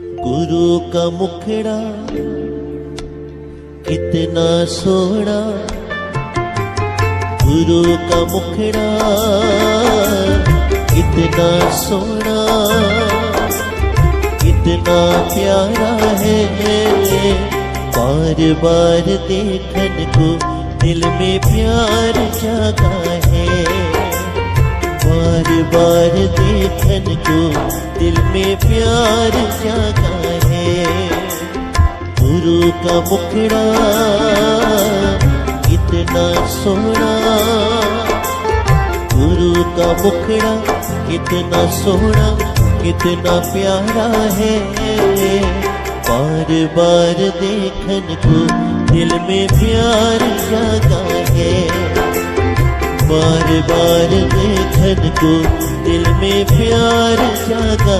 गुरु का मुखड़ा कितना सोना, गुरु का मुखड़ा कितना सोना, कितना प्यारा है। बार बार देखन को दिल में प्यार जागा है, बार बार देखन को दिल में प्यार जागा है। गुरु का मुखड़ा कितना सोना, गुरु का मुखड़ा कितना सोना, कितना प्यारा है। बार बार देखन को दिल में प्यार जागा है, बार बार देखन को दिल में प्यार जागा